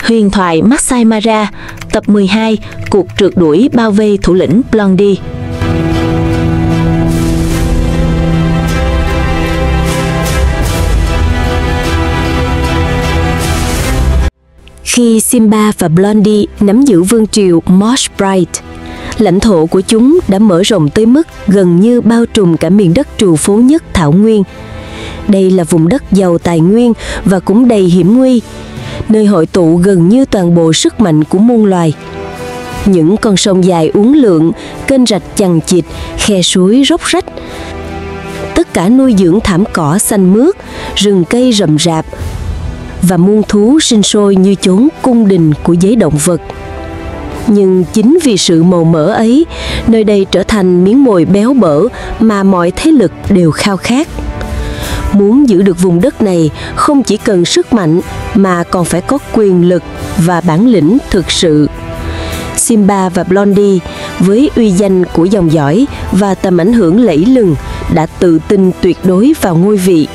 Huyền thoại Masai Mara, tập 12, cuộc trượt đuổi bao vây thủ lĩnh Blondie. Khi Simba và Blondie nắm giữ vương triều Marsh Bright, lãnh thổ của chúng đã mở rộng tới mức gần như bao trùm cả miền đất trù phú nhất thảo nguyên. Đây là vùng đất giàu tài nguyên và cũng đầy hiểm nguy, nơi hội tụ gần như toàn bộ sức mạnh của muôn loài. Những con sông dài uốn lượn, kênh rạch chằng chịt, khe suối róc rách. Tất cả nuôi dưỡng thảm cỏ xanh mướt, rừng cây rậm rạp, và muôn thú sinh sôi như chốn cung đình của giới động vật. Nhưng chính vì sự màu mỡ ấy, nơi đây trở thành miếng mồi béo bở mà mọi thế lực đều khao khát. Muốn giữ được vùng đất này không chỉ cần sức mạnh mà còn phải có quyền lực và bản lĩnh thực sự. Simba và Blondie với uy danh của dòng dõi và tầm ảnh hưởng lẫy lừng đã tự tin tuyệt đối vào ngôi vị.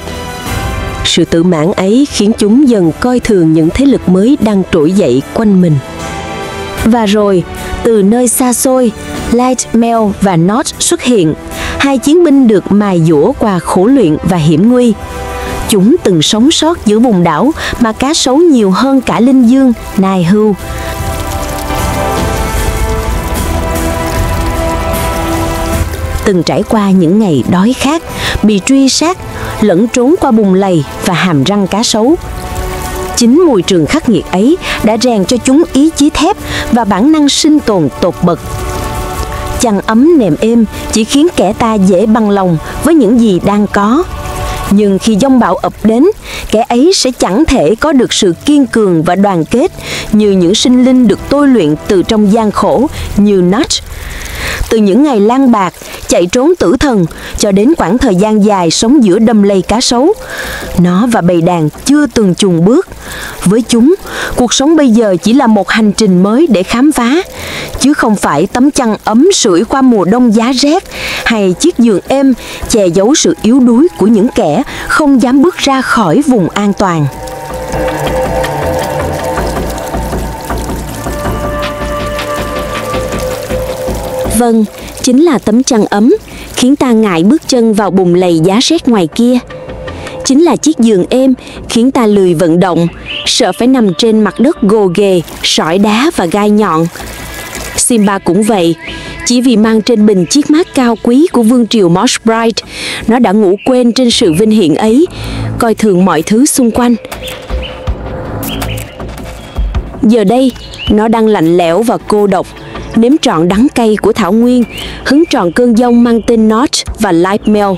Sự tự mãn ấy khiến chúng dần coi thường những thế lực mới đang trỗi dậy quanh mình. Và rồi, từ nơi xa xôi, Lightmel và Notch xuất hiện, hai chiến binh được mài dũa qua khổ luyện và hiểm nguy. Chúng từng sống sót giữa vùng đảo mà cá sấu nhiều hơn cả linh dương, nài hưu. Từng trải qua những ngày đói khát, bị truy sát, lẫn trốn qua bùn lầy và hàm răng cá sấu. Chính môi trường khắc nghiệt ấy đã rèn cho chúng ý chí thép và bản năng sinh tồn tột bậc. Chăn ấm nệm êm chỉ khiến kẻ ta dễ bằng lòng với những gì đang có. Nhưng khi giông bão ập đến, kẻ ấy sẽ chẳng thể có được sự kiên cường và đoàn kết như những sinh linh được tôi luyện từ trong gian khổ như Notch. Từ những ngày lang bạc, chạy trốn tử thần cho đến quãng thời gian dài sống giữa đầm lầy cá sấu, nó và bầy đàn chưa từng chùn bước. Với chúng, cuộc sống bây giờ chỉ là một hành trình mới để khám phá, chứ không phải tấm chăn ấm sưởi qua mùa đông giá rét hay chiếc giường êm che giấu sự yếu đuối của những kẻ không dám bước ra khỏi vùng an toàn. Vâng, chính là tấm chăn ấm, khiến ta ngại bước chân vào bùn lầy giá rét ngoài kia. Chính là chiếc giường êm, khiến ta lười vận động, sợ phải nằm trên mặt đất gồ ghề, sỏi đá và gai nhọn. Simba cũng vậy, chỉ vì mang trên mình chiếc mác cao quý của vương triều Marsh Bright, nó đã ngủ quên trên sự vinh hiển ấy, coi thường mọi thứ xung quanh. Giờ đây, nó đang lạnh lẽo và cô độc, nếm trọn đắng cay của thảo nguyên, hứng trọn cơn giông mang tên Notch và Lightmel.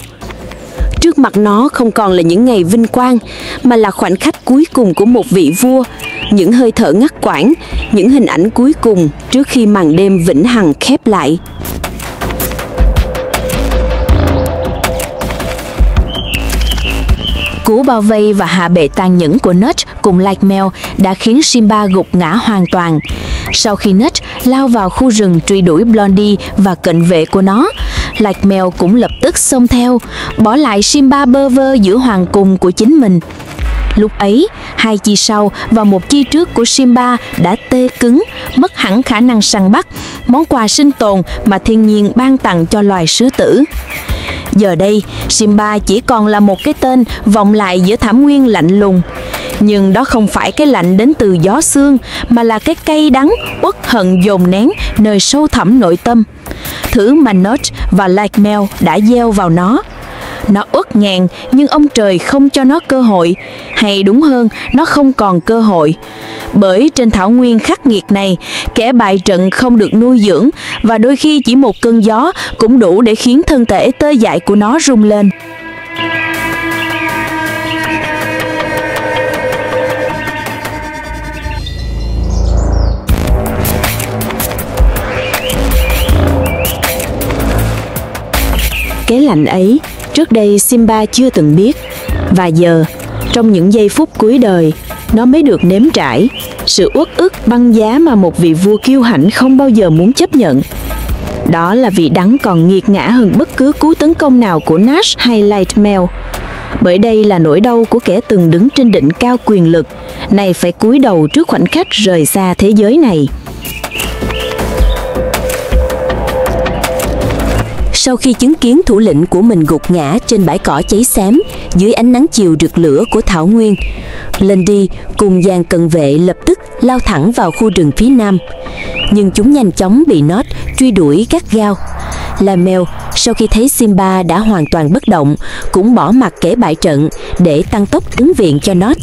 Trước mặt nó không còn là những ngày vinh quang, mà là khoảnh khắc cuối cùng của một vị vua, những hơi thở ngắt quãng, những hình ảnh cuối cùng trước khi màn đêm vĩnh hằng khép lại. Cú bao vây và hạ bệ tàn nhẫn của Notch cùng Lightmel đã khiến Simba gục ngã hoàn toàn. Sau khi Notch lao vào khu rừng truy đuổi Blondie và cận vệ của nó, Lightmel cũng lập tức xông theo, bỏ lại Simba bơ vơ giữa hoàng cung của chính mình. Lúc ấy, hai chi sau và một chi trước của Simba đã tê cứng, mất hẳn khả năng săn bắt, món quà sinh tồn mà thiên nhiên ban tặng cho loài sư tử. Giờ đây, Simba chỉ còn là một cái tên vọng lại giữa thảm nguyên lạnh lùng. Nhưng đó không phải cái lạnh đến từ gió sương, mà là cái cay đắng, uất hận dồn nén nơi sâu thẳm nội tâm. Thứ mà Notch và Lightmel đã gieo vào nó. Nó uất nghẹn, nhưng ông trời không cho nó cơ hội, hay đúng hơn, nó không còn cơ hội. Bởi trên thảo nguyên khắc nghiệt này, kẻ bại trận không được nuôi dưỡng, và đôi khi chỉ một cơn gió cũng đủ để khiến thân thể tê dại của nó rung lên. Cái lạnh ấy, trước đây Simba chưa từng biết, và giờ, trong những giây phút cuối đời, nó mới được nếm trải sự uất ức băng giá mà một vị vua kiêu hãnh không bao giờ muốn chấp nhận. Đó là vị đắng còn nghiệt ngã hơn bất cứ cú tấn công nào của Notch hay Lightmel. Bởi đây là nỗi đau của kẻ từng đứng trên đỉnh cao quyền lực, nay phải cúi đầu trước khoảnh khắc rời xa thế giới này. Sau khi chứng kiến thủ lĩnh của mình gục ngã trên bãi cỏ cháy xém dưới ánh nắng chiều rực lửa của thảo nguyên, Blondie cùng dàn cận vệ lập tức lao thẳng vào khu rừng phía nam. Nhưng chúng nhanh chóng bị Nott truy đuổi gắt gao. Lamel sau khi thấy Simba đã hoàn toàn bất động cũng bỏ mặc kẻ bại trận để tăng tốc ứng viện cho Nott.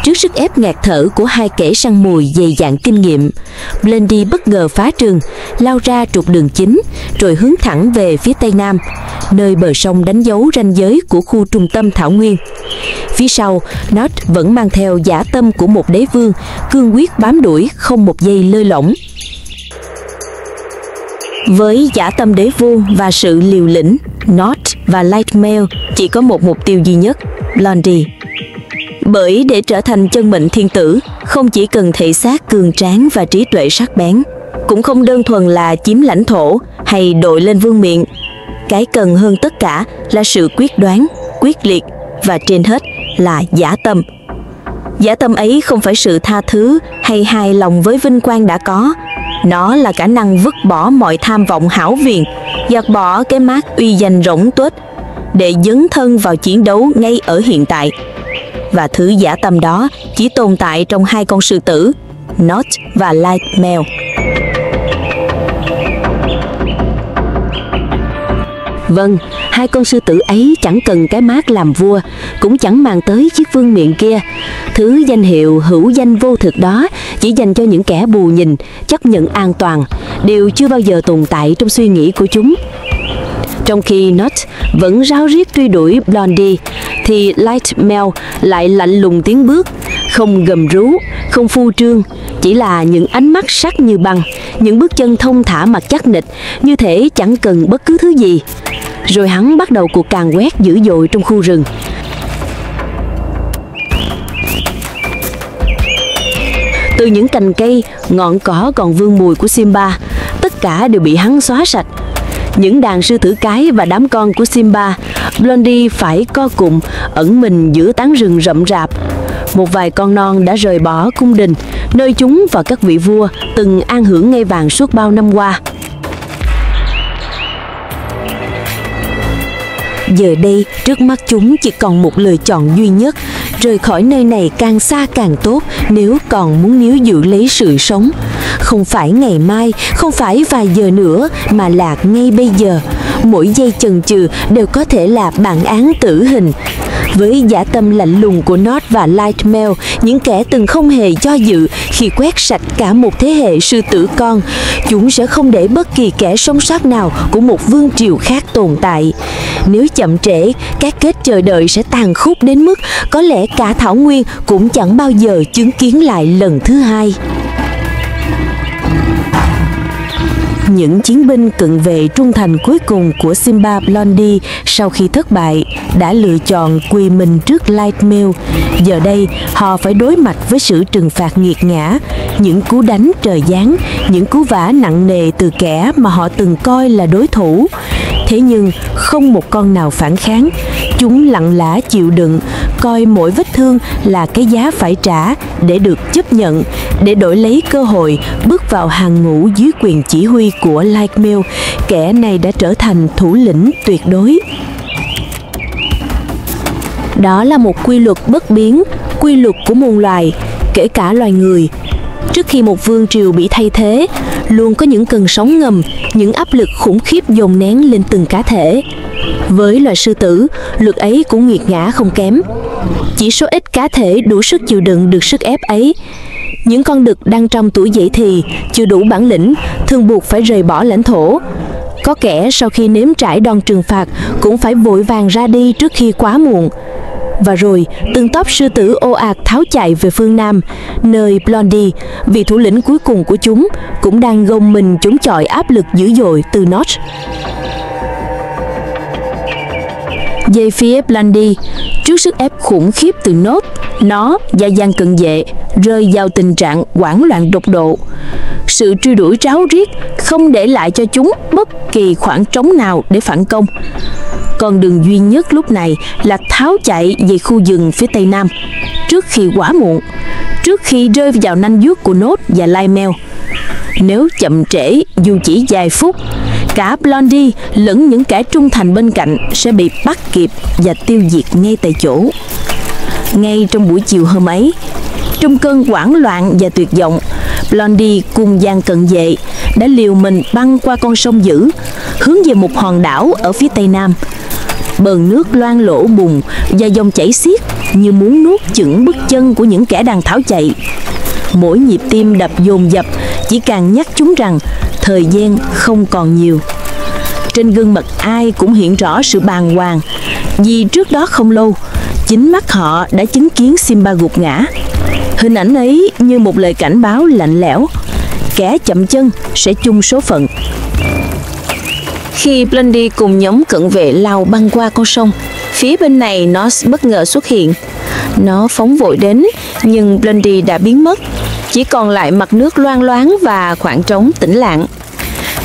Trước sức ép ngạt thở của hai kẻ săn mồi dày dạn kinh nghiệm, Blondie bất ngờ phá rừng, lao ra trục đường chính, rồi hướng thẳng về phía tây nam, nơi bờ sông đánh dấu ranh giới của khu trung tâm thảo nguyên. Phía sau, Nott vẫn mang theo dã tâm của một đế vương, cương quyết bám đuổi không một giây lơi lỏng. Với dã tâm đế vương và sự liều lĩnh, Nott và Lightmail chỉ có một mục tiêu duy nhất, Blondie. Bởi để trở thành chân mệnh thiên tử, không chỉ cần thể xác cường tráng và trí tuệ sắc bén, cũng không đơn thuần là chiếm lãnh thổ hay đội lên vương miện. Cái cần hơn tất cả là sự quyết đoán, quyết liệt và trên hết là dã tâm. Dã tâm ấy không phải sự tha thứ hay hài lòng với vinh quang đã có. Nó là khả năng vứt bỏ mọi tham vọng hão viền, gạt bỏ cái mác uy danh rỗng tuếch để dấn thân vào chiến đấu ngay ở hiện tại. Và thứ dã tâm đó chỉ tồn tại trong hai con sư tử, Nott và Lightmail. Vâng, hai con sư tử ấy chẳng cần cái mác làm vua, cũng chẳng màng tới chiếc vương miện kia. Thứ danh hiệu hữu danh vô thực đó chỉ dành cho những kẻ bù nhìn, chấp nhận an toàn, đều chưa bao giờ tồn tại trong suy nghĩ của chúng. Trong khi Nott vẫn ráo riết truy đuổi Blondie, thì Lightmail lại lạnh lùng tiến bước, không gầm rú, không phô trương, chỉ là những ánh mắt sắc như băng, những bước chân thông thả mà chắc nịch, như thể chẳng cần bất cứ thứ gì. Rồi hắn bắt đầu cuộc càn quét dữ dội trong khu rừng. Từ những cành cây, ngọn cỏ còn vương mùi của Simba, tất cả đều bị hắn xóa sạch. Những đàn sư tử cái và đám con của Simba, Blondie phải co cụm ẩn mình giữa tán rừng rậm rạp. Một vài con non đã rời bỏ cung đình, nơi chúng và các vị vua từng an hưởng ngai vàng suốt bao năm qua. Giờ đây, trước mắt chúng chỉ còn một lựa chọn duy nhất, rời khỏi nơi này càng xa càng tốt nếu còn muốn níu giữ lấy sự sống. Không phải ngày mai, không phải vài giờ nữa, mà là ngay bây giờ. Mỗi giây chần chừ đều có thể là bản án tử hình. Với dã tâm lạnh lùng của Nott và Lightmail, những kẻ từng không hề do dự khi quét sạch cả một thế hệ sư tử con, chúng sẽ không để bất kỳ kẻ sống sót nào của một vương triều khác tồn tại. Nếu chậm trễ, cái kết chờ đợi sẽ tàn khốc đến mức có lẽ cả thảo nguyên cũng chẳng bao giờ chứng kiến lại lần thứ hai. Những chiến binh cận vệ trung thành cuối cùng của Simba Blondie sau khi thất bại đã lựa chọn quỳ mình trước Lightmail. Giờ đây họ phải đối mặt với sự trừng phạt nghiệt ngã, những cú đánh trời giáng, những cú vả nặng nề từ kẻ mà họ từng coi là đối thủ. Thế nhưng không một con nào phản kháng. Chúng lặng lẽ chịu đựng, coi mỗi vết thương là cái giá phải trả để được chấp nhận, để đổi lấy cơ hội bước vào hàng ngũ dưới quyền chỉ huy của Lightmail. Kẻ này đã trở thành thủ lĩnh tuyệt đối. Đó là một quy luật bất biến, quy luật của muôn loài, kể cả loài người. Trước khi một vương triều bị thay thế, luôn có những cơn sóng ngầm, những áp lực khủng khiếp dồn nén lên từng cá thể. Với loài sư tử, luật ấy cũng nghiệt ngã không kém. Chỉ số ít cá thể đủ sức chịu đựng được sức ép ấy. Những con đực đang trong tuổi dậy thì, chưa đủ bản lĩnh, thường buộc phải rời bỏ lãnh thổ. Có kẻ sau khi nếm trải đòn trừng phạt cũng phải vội vàng ra đi trước khi quá muộn. Và rồi, từng tốp sư tử ồ ạt tháo chạy về phương Nam, nơi Blondie, vị thủ lĩnh cuối cùng của chúng, cũng đang gồng mình chống chọi áp lực dữ dội từ Nott. Về phía Blondie, trước sức ép khủng khiếp từ Nott, nó và dàn cận vệ rơi vào tình trạng hoảng loạn đột độ. sự truy đuổi ráo riết, không để lại cho chúng bất kỳ khoảng trống nào để phản công. Con đường duy nhất lúc này là tháo chạy về khu rừng phía tây nam, trước khi quá muộn, trước khi rơi vào nanh vuốt của Nốt và Lymel. Nếu chậm trễ dù chỉ vài phút, cả Blondie lẫn những kẻ trung thành bên cạnh sẽ bị bắt kịp và tiêu diệt ngay tại chỗ. Ngay trong buổi chiều hôm ấy, trong cơn hoảng loạn và tuyệt vọng, Blondie cùng dàn cận vệ đã liều mình băng qua con sông dữ, hướng về một hòn đảo ở phía tây nam. Bờn nước loang lổ bùn và dòng chảy xiết như muốn nuốt chửng bước chân của những kẻ đang tháo chạy. Mỗi nhịp tim đập dồn dập chỉ càng nhắc chúng rằng thời gian không còn nhiều. Trên gương mặt ai cũng hiện rõ sự bàng hoàng, vì trước đó không lâu, chính mắt họ đã chứng kiến Simba gục ngã. Hình ảnh ấy như một lời cảnh báo lạnh lẽo, kẻ chậm chân sẽ chung số phận. Khi Blondie cùng nhóm cận vệ lao băng qua con sông, phía bên này Nos bất ngờ xuất hiện. Nó phóng vội đến, nhưng Blondie đã biến mất, chỉ còn lại mặt nước loang loáng và khoảng trống tĩnh lặng.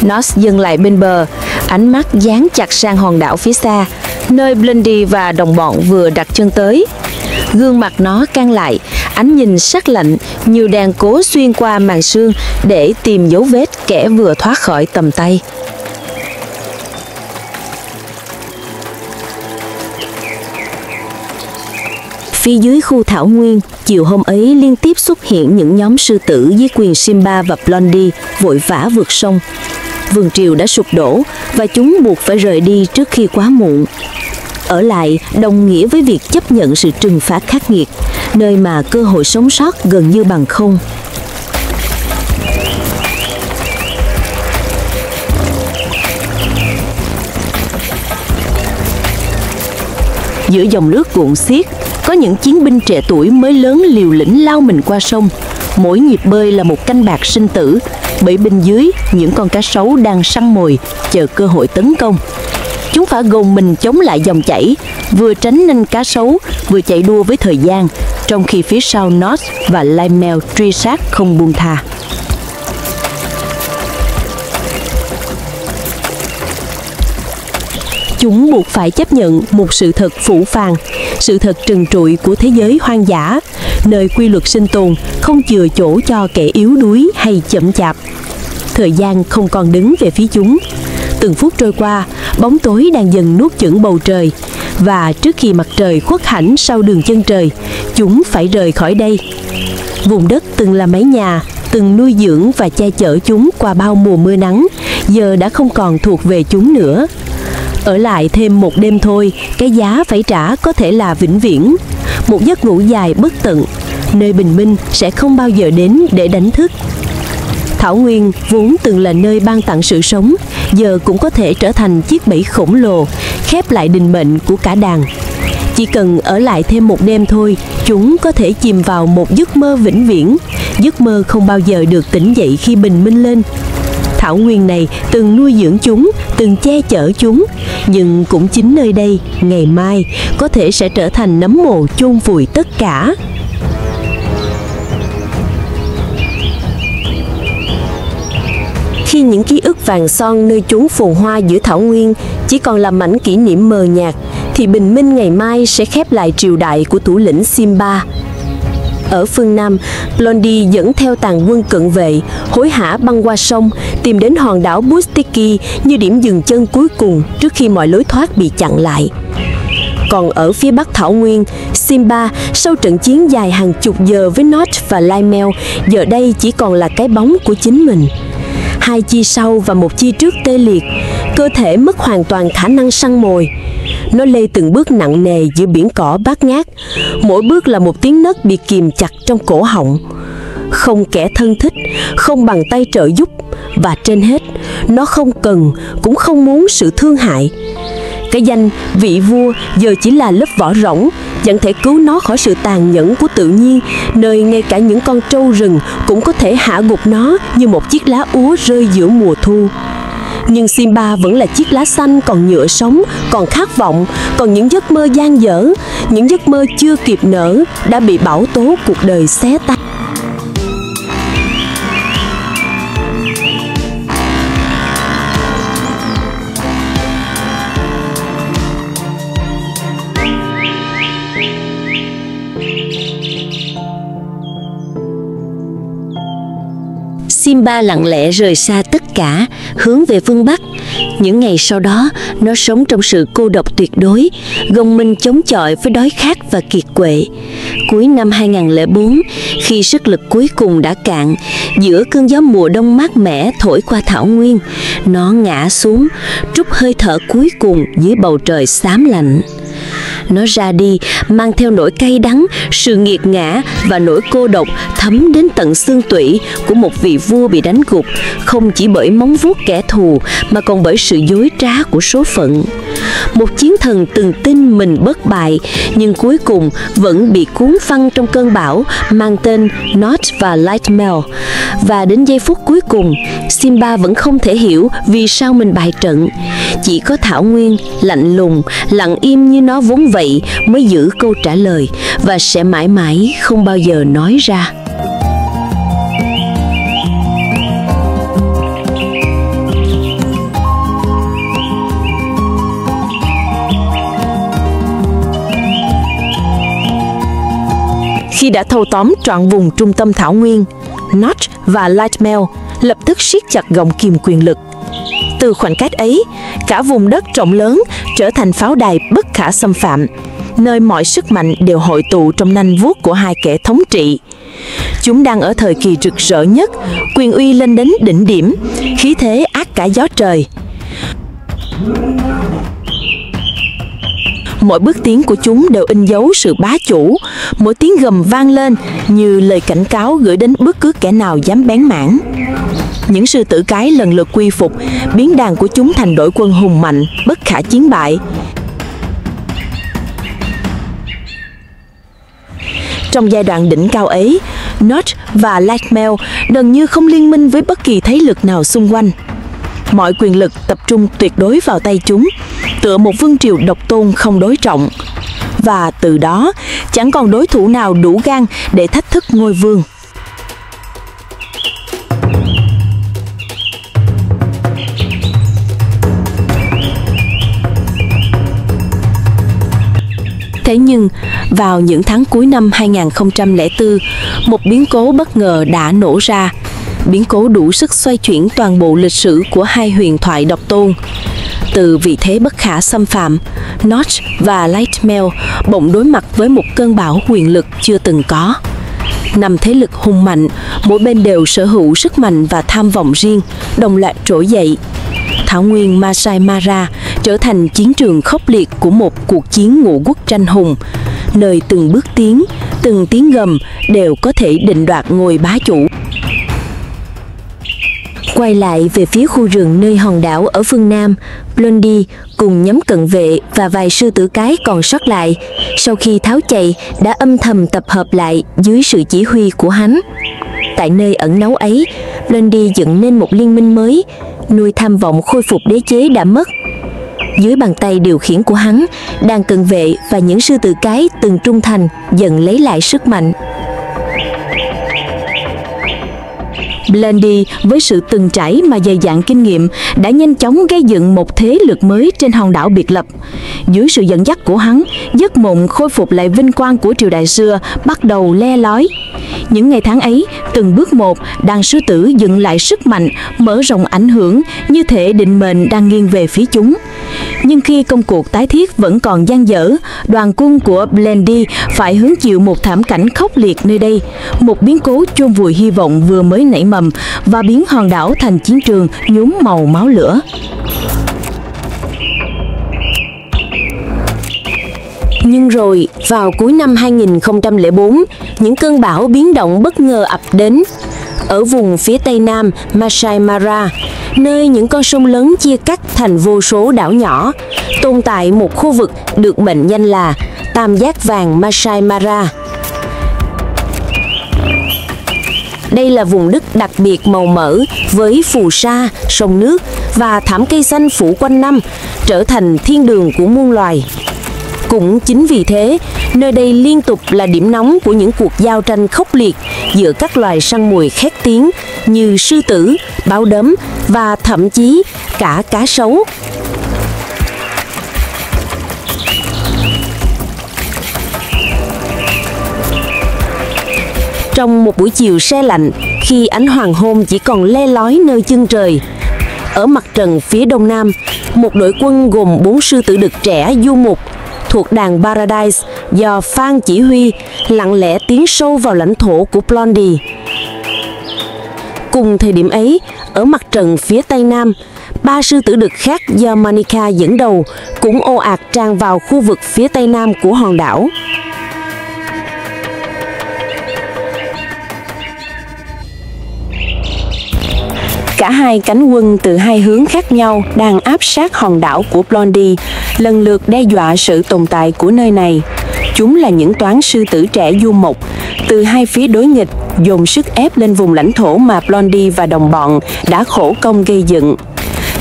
Nos dừng lại bên bờ, ánh mắt dán chặt sang hòn đảo phía xa, nơi Blondie và đồng bọn vừa đặt chân tới. Gương mặt nó căng lại, ánh nhìn sắc lạnh như đang cố xuyên qua màn sương để tìm dấu vết kẻ vừa thoát khỏi tầm tay. Phía dưới khu thảo nguyên, chiều hôm ấy liên tiếp xuất hiện những nhóm sư tử dưới quyền Simba và Blondie vội vã vượt sông. Vương triều đã sụp đổ và chúng buộc phải rời đi trước khi quá muộn. Ở lại đồng nghĩa với việc chấp nhận sự trừng phạt khắc nghiệt, nơi mà cơ hội sống sót gần như bằng không. Giữa dòng nước cuộn xiết, có những chiến binh trẻ tuổi mới lớn liều lĩnh lao mình qua sông. Mỗi nhịp bơi là một canh bạc sinh tử, bởi bên dưới những con cá sấu đang săn mồi, chờ cơ hội tấn công. Chúng phải gồng mình chống lại dòng chảy, vừa tránh nanh cá sấu, vừa chạy đua với thời gian, trong khi phía sau Nos và Lymel truy sát không buông tha. Chúng buộc phải chấp nhận một sự thật phũ phàng, sự thật trần trụi của thế giới hoang dã, nơi quy luật sinh tồn không chừa chỗ cho kẻ yếu đuối hay chậm chạp. Thời gian không còn đứng về phía chúng. Từng phút trôi qua, bóng tối đang dần nuốt chửng bầu trời, và trước khi mặt trời khuất hẳn sau đường chân trời, chúng phải rời khỏi đây. Vùng đất từng là mái nhà, từng nuôi dưỡng và che chở chúng qua bao mùa mưa nắng, giờ đã không còn thuộc về chúng nữa. Ở lại thêm một đêm thôi, cái giá phải trả có thể là vĩnh viễn. Một giấc ngủ dài bất tận, nơi bình minh sẽ không bao giờ đến để đánh thức. Thảo nguyên vốn từng là nơi ban tặng sự sống, giờ cũng có thể trở thành chiếc bẫy khổng lồ, khép lại định mệnh của cả đàn. Chỉ cần ở lại thêm một đêm thôi, chúng có thể chìm vào một giấc mơ vĩnh viễn, giấc mơ không bao giờ được tỉnh dậy khi bình minh lên. Thảo nguyên này từng nuôi dưỡng chúng, từng che chở chúng, nhưng cũng chính nơi đây, ngày mai, có thể sẽ trở thành nấm mồ chôn vùi tất cả. Khi những ký ức vàng son nơi chốn phồn hoa giữa thảo nguyên chỉ còn là mảnh kỷ niệm mờ nhạt, thì bình minh ngày mai sẽ khép lại triều đại của thủ lĩnh Simba. Ở phương Nam, Blondie dẫn theo tàn quân cận vệ, hối hả băng qua sông, tìm đến hòn đảo Bustiki như điểm dừng chân cuối cùng trước khi mọi lối thoát bị chặn lại. Còn ở phía bắc thảo nguyên, Simba, sau trận chiến dài hàng chục giờ với Notch và Lymel, giờ đây chỉ còn là cái bóng của chính mình. Hai chi sau và một chi trước tê liệt, cơ thể mất hoàn toàn khả năng săn mồi. Nó lê từng bước nặng nề giữa biển cỏ bát ngát, mỗi bước là một tiếng nấc bị kìm chặt trong cổ họng. Không kẻ thân thích, không bàn tay trợ giúp, và trên hết, nó không cần, cũng không muốn sự thương hại. Cái danh vị vua giờ chỉ là lớp vỏ rỗng, chẳng thể cứu nó khỏi sự tàn nhẫn của tự nhiên, nơi ngay cả những con trâu rừng cũng có thể hạ gục nó như một chiếc lá úa rơi giữa mùa thu. Nhưng Simba vẫn là chiếc lá xanh còn nhựa sống, còn khát vọng, còn những giấc mơ dang dở, những giấc mơ chưa kịp nở đã bị bão tố cuộc đời xé tan. Simba lặng lẽ rời xa tất cả, hướng về phương Bắc. Những ngày sau đó, nó sống trong sự cô độc tuyệt đối, gồng mình chống chọi với đói khát và kiệt quệ. Cuối năm 2004, khi sức lực cuối cùng đã cạn, giữa cơn gió mùa đông mát mẻ thổi qua thảo nguyên, nó ngã xuống, trút hơi thở cuối cùng dưới bầu trời xám lạnh. Nó ra đi mang theo nỗi cay đắng, sự nghiệt ngã và nỗi cô độc thấm đến tận xương tủy của một vị vua bị đánh gục, không chỉ bởi móng vuốt kẻ thù mà còn bởi sự dối trá của số phận. Một chiến thần từng tin mình bất bại, nhưng cuối cùng vẫn bị cuốn phăng trong cơn bão mang tên Notch và Lightmel. Và đến giây phút cuối cùng, Simba vẫn không thể hiểu vì sao mình bại trận. Chỉ có thảo nguyên lạnh lùng, lặng im như nó vốn vậy mới giữ câu trả lời và sẽ mãi mãi không bao giờ nói ra. Khi đã thâu tóm trọn vùng trung tâm thảo nguyên, Notch và Lightmel lập tức siết chặt gọng kìm quyền lực. Từ khoảnh khắc ấy, cả vùng đất rộng lớn trở thành pháo đài bất khả xâm phạm, nơi mọi sức mạnh đều hội tụ trong nanh vuốt của hai kẻ thống trị. Chúng đang ở thời kỳ rực rỡ nhất, quyền uy lên đến đỉnh điểm, khí thế át cả gió trời. Mỗi bước tiến của chúng đều in dấu sự bá chủ, mỗi tiếng gầm vang lên như lời cảnh cáo gửi đến bất cứ kẻ nào dám bén mảng. Những sư tử cái lần lượt quy phục, biến đàn của chúng thành đội quân hùng mạnh, bất khả chiến bại. Trong giai đoạn đỉnh cao ấy, Notch và Lightmel gần như không liên minh với bất kỳ thế lực nào xung quanh. Mọi quyền lực tập trung tuyệt đối vào tay chúng, tựa một vương triều độc tôn không đối trọng. Và từ đó, chẳng còn đối thủ nào đủ gan để thách thức ngôi vương. Thế nhưng, vào những tháng cuối năm 2004, một biến cố bất ngờ đã nổ ra. Biến cố đủ sức xoay chuyển toàn bộ lịch sử của hai huyền thoại độc tôn. Từ vị thế bất khả xâm phạm, Notch và Lightmel bỗng đối mặt với một cơn bão quyền lực chưa từng có. 5 thế lực hùng mạnh, mỗi bên đều sở hữu sức mạnh và tham vọng riêng, đồng loạt trỗi dậy. Thảo nguyên Masai Mara trở thành chiến trường khốc liệt của một cuộc chiến ngũ quốc tranh hùng, nơi từng bước tiến, từng tiếng gầm đều có thể định đoạt ngôi bá chủ. Quay lại về phía khu rừng nơi hòn đảo ở phương Nam, Blondie cùng nhóm cận vệ và vài sư tử cái còn sót lại, sau khi tháo chạy đã âm thầm tập hợp lại dưới sự chỉ huy của hắn. Tại nơi ẩn náu ấy, Blondie dựng nên một liên minh mới, nuôi tham vọng khôi phục đế chế đã mất. Dưới bàn tay điều khiển của hắn, đàn cận vệ và những sư tử cái từng trung thành dần lấy lại sức mạnh. Blondie với sự từng trải mà dày dặn kinh nghiệm đã nhanh chóng gây dựng một thế lực mới trên hòn đảo biệt lập. Dưới sự dẫn dắt của hắn, giấc mộng khôi phục lại vinh quang của triều đại xưa bắt đầu le lói. Những ngày tháng ấy, từng bước một, đàn sư tử dựng lại sức mạnh, mở rộng ảnh hưởng, như thể định mệnh đang nghiêng về phía chúng. Nhưng khi công cuộc tái thiết vẫn còn dang dở, đoàn quân của Blondie phải hứng chịu một thảm cảnh khốc liệt nơi đây, một biến cố chôn vùi hy vọng vừa mới nảy mầm và biến hòn đảo thành chiến trường nhuốm màu máu lửa. Nhưng rồi, vào cuối năm 2004, những cơn bão biến động bất ngờ ập đến. Ở vùng phía tây nam Masai Mara, nơi những con sông lớn chia cắt thành vô số đảo nhỏ, tồn tại một khu vực được mệnh danh là Tam giác vàng Masai Mara. Đây là vùng đất đặc biệt màu mỡ với phù sa, sông nước và thảm cây xanh phủ quanh năm, trở thành thiên đường của muôn loài. Cũng chính vì thế, nơi đây liên tục là điểm nóng của những cuộc giao tranh khốc liệt giữa các loài săn mồi khét tiếng như sư tử, báo đốm và thậm chí cả cá sấu. Trong một buổi chiều se lạnh, khi ánh hoàng hôn chỉ còn le lói nơi chân trời. Ở mặt trận phía đông nam, một đội quân gồm 4 sư tử đực trẻ du mục thuộc đàn Paradise do Phan chỉ huy lặng lẽ tiến sâu vào lãnh thổ của Blondie. Cùng thời điểm ấy, ở mặt trận phía tây nam, 3 sư tử đực khác do Monica dẫn đầu cũng ồ ạt tràn vào khu vực phía tây nam của hòn đảo. Cả hai cánh quân từ hai hướng khác nhau đang áp sát hòn đảo của Blondie, lần lượt đe dọa sự tồn tại của nơi này. Chúng là những toán sư tử trẻ du mục từ hai phía đối nghịch, dồn sức ép lên vùng lãnh thổ mà Blondie và đồng bọn đã khổ công gây dựng.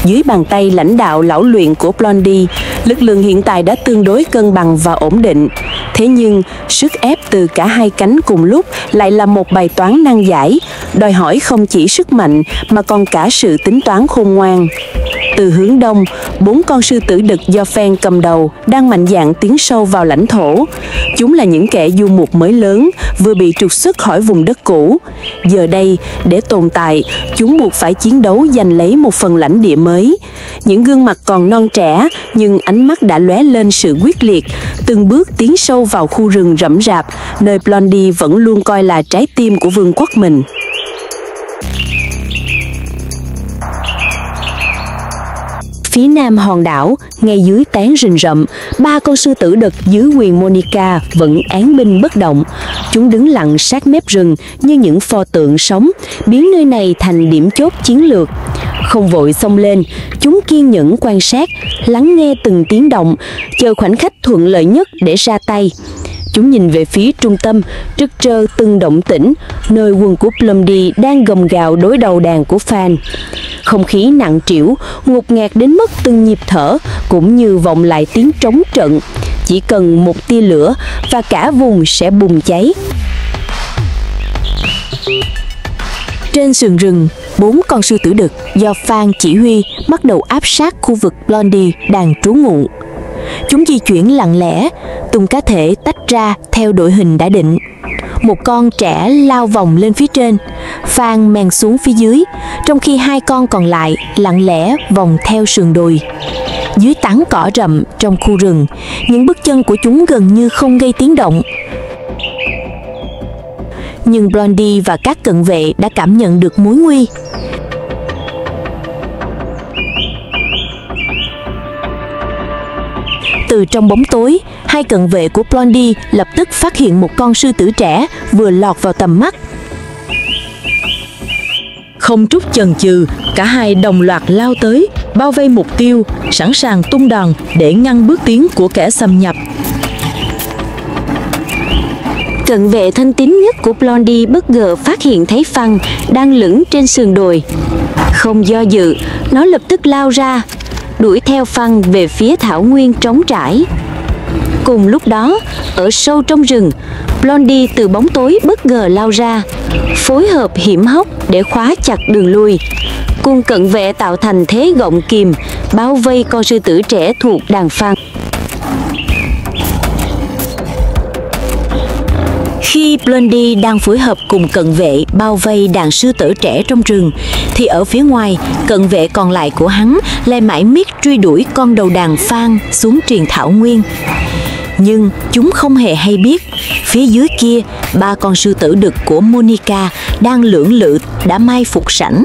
Dưới bàn tay lãnh đạo lão luyện của Blondie, lực lượng hiện tại đã tương đối cân bằng và ổn định. Thế nhưng, sức ép từ cả hai cánh cùng lúc lại là một bài toán nan giải, đòi hỏi không chỉ sức mạnh mà còn cả sự tính toán khôn ngoan. Từ hướng đông, 4 con sư tử đực do Phan cầm đầu đang mạnh dạn tiến sâu vào lãnh thổ. Chúng là những kẻ du mục mới lớn, vừa bị trục xuất khỏi vùng đất cũ. Giờ đây, để tồn tại, chúng buộc phải chiến đấu giành lấy một phần lãnh địa mới. Những gương mặt còn non trẻ, nhưng ánh mắt đã lóe lên sự quyết liệt, từng bước tiến sâu vào khu rừng rậm rạp, nơi Blondie vẫn luôn coi là trái tim của vương quốc mình. Phía nam hòn đảo, ngay dưới tán rừng rậm, 3 con sư tử đực dưới quyền Monica vẫn án binh bất động. Chúng đứng lặng sát mép rừng như những pho tượng sống, biến nơi này thành điểm chốt chiến lược. Không vội xông lên, chúng kiên nhẫn quan sát, lắng nghe từng tiếng động, chờ khoảnh khắc thuận lợi nhất để ra tay. Chúng nhìn về phía trung tâm, trức trơ từng động tĩnh, nơi quân của Blondie đang gầm gào đối đầu đàn của Phan. Không khí nặng trĩu, ngột ngạt đến mức từng nhịp thở cũng như vọng lại tiếng trống trận. Chỉ cần một tia lửa và cả vùng sẽ bùng cháy. Trên sườn rừng, 4 con sư tử đực do Phan chỉ huy bắt đầu áp sát khu vực Blondie đang trú ngụ. Chúng di chuyển lặng lẽ, từng cá thể tách ra theo đội hình đã định. Một con trẻ lao vòng lên phía trên, Phan men xuống phía dưới, trong khi 2 con còn lại lặng lẽ vòng theo sườn đồi. Dưới tán cỏ rậm trong khu rừng, những bước chân của chúng gần như không gây tiếng động. Nhưng Blondie và các cận vệ đã cảm nhận được mối nguy. Từ trong bóng tối, 2 cận vệ của Blondie lập tức phát hiện một con sư tử trẻ vừa lọt vào tầm mắt. Không chút chần chừ, cả hai đồng loạt lao tới, bao vây mục tiêu, sẵn sàng tung đòn để ngăn bước tiến của kẻ xâm nhập. Cận vệ thân tín nhất của Blondie bất ngờ phát hiện thấy Phan đang lững trên sườn đồi. Không do dự, nó lập tức lao ra, đuổi theo Phan về phía thảo nguyên trống trải. Cùng lúc đó, ở sâu trong rừng, Blondie từ bóng tối bất ngờ lao ra, phối hợp hiểm hóc để khóa chặt đường lui. Cùng cận vệ tạo thành thế gọng kìm, bao vây con sư tử trẻ thuộc đàn Phan. Khi Blondie đang phối hợp cùng cận vệ bao vây đàn sư tử trẻ trong rừng, thì ở phía ngoài, cận vệ còn lại của hắn lại mải miết truy đuổi con đầu đàn Phan xuống triền thảo nguyên. Nhưng chúng không hề hay biết, phía dưới kia, 3 con sư tử đực của Monica đang lưỡng lự đã mai phục sẵn.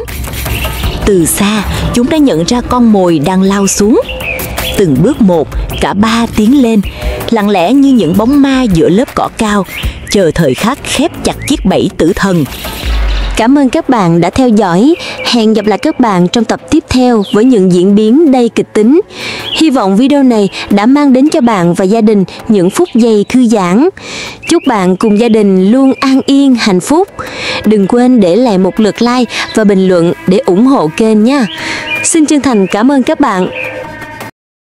Từ xa, chúng đã nhận ra con mồi đang lao xuống. Từng bước một, cả 3 tiến lên, lặng lẽ như những bóng ma giữa lớp cỏ cao, chờ thời khắc khép chặt chiếc bẫy tử thần. Cảm ơn các bạn đã theo dõi. Hẹn gặp lại các bạn trong tập tiếp theo với những diễn biến đầy kịch tính. Hy vọng video này đã mang đến cho bạn và gia đình những phút giây thư giãn. Chúc bạn cùng gia đình luôn an yên, hạnh phúc. Đừng quên để lại một lượt like và bình luận để ủng hộ kênh nha. Xin chân thành cảm ơn các bạn.